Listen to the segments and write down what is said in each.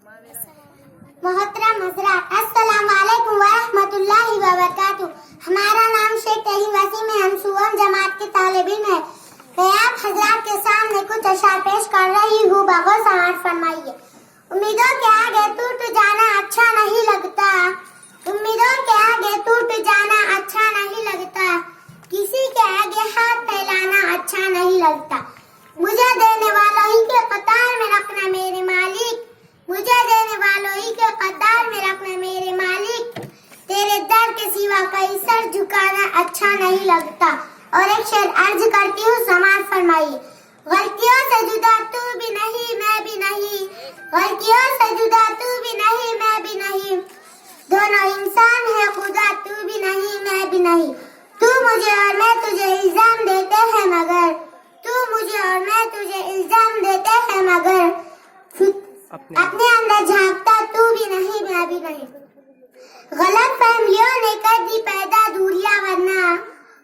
मोहतरम हज़रात, अस्सलाम वालेकुम व रहमतुल्लाहि व बरकातुहू। हमारा नाम शेख तहीम वसीम है। हम सुवम जमात के तालिब-इल्म हैं। मैं आप हजरात के सामने कुछ अशआर पेश कर रही हूँ। बगौर समाअत फरमाइए। उम्मीदों के आगे टूट जाना अच्छा नहीं लगता। उम्मीदों के आगे टूट जाना अच्छा नहीं लगता। किसी के आगे हाथ फैलाना अच्छा नहीं लगता। मुझे देने वालों ही के कतार में रखना मेरे मालिक। मुझे देने वालों ही के कतार में रखना मेरे मालिक। तेरे दर के सिवा कहीं सर झुकाना अच्छा नहीं लगता। और एक शेर अर्ज करती हूँ, समाअत फरमाइए। गलतियों से जुदा तू भी नहीं, मैं भी नहीं। गलतियों से जुदा तू भी नहीं, मैं भी नहीं। दोनों इंसान है खुदा, तू भी नहीं, मैं भी नहीं। तू मुझे और मैं तुझे इल्जाम देते हैं मगर, तू मुझे और मैं तुझे इल्जाम देते हैं मगर अपने अंदर झांकता तू भी नहीं, मैं भी नहीं। गलत फहमियों ने कर दी पैदा दूरियां वरना,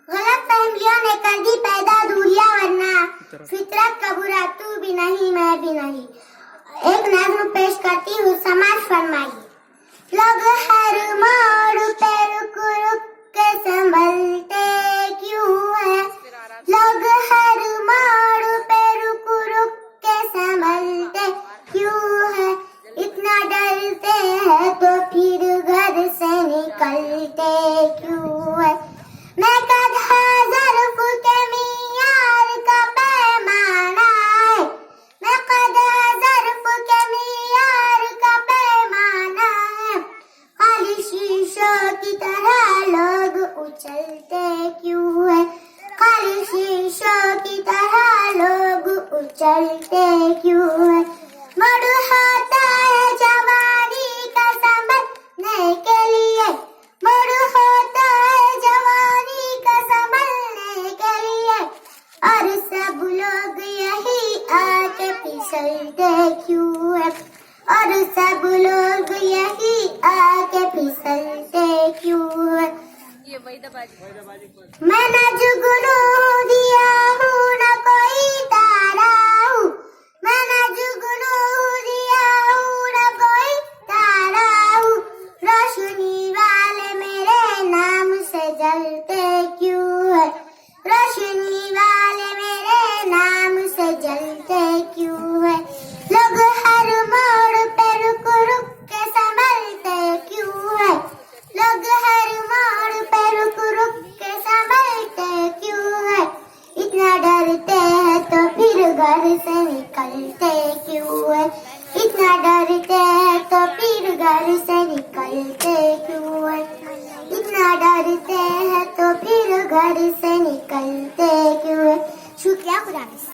गलत फहमियों ने कर दी पैदा दूरियां वरना फितरत का बुरा तू भी नहीं, मैं भी नहीं। एक नज़्म पेश करती हूँ, समाअत फरमाइए। लोग हर मोड़ पे रुक रुक के संभलते क्यों है। लोग हर मोड़ पे रुक रुक के संभलते क्यों है। इतना डरते हैं तो फिर घर से निकलते क्यों है। मैं कधा ज़र्फ़ के मियार का पैमाना है। मैं कधा ज़र्फ़ के मियार का पैमाना है। खाली शीशों की तरह लोग उछलते क्यों है। खाली शीशों की तरह लोग उछलते क्यों है। मोड़ होता है जवानी का संभलने के लिए। मोड़ होता है जवानी का संभलने के लिए। और सब लोग यही आके फिसलते क्यों है। और सब लोग यही आके फिसलते क्यों है। मैं न जुगनू दिया हूँ न कोई तारा हूँ। मैं न जुगनू दिया हूँ न कोई तारा हूँ। रोशनी वाले मेरे नाम से जलते क्यों है। रोशनी वाले मेरे नाम से जलते क्यों है। लोग हर मोड़ पे रुक रुक के संभलते क्यों है। लोग हर मोड़ पे रुक रुक के संभलते क्यों है। इतना डरते हैं तो फिर घर से निकलते क्यों है। इतना डरते हैं तो फिर घर से निकलते क्यों है। इतना डरते हैं तो फिर घर से निकलते क्यों है। शुक्रिया खुदा।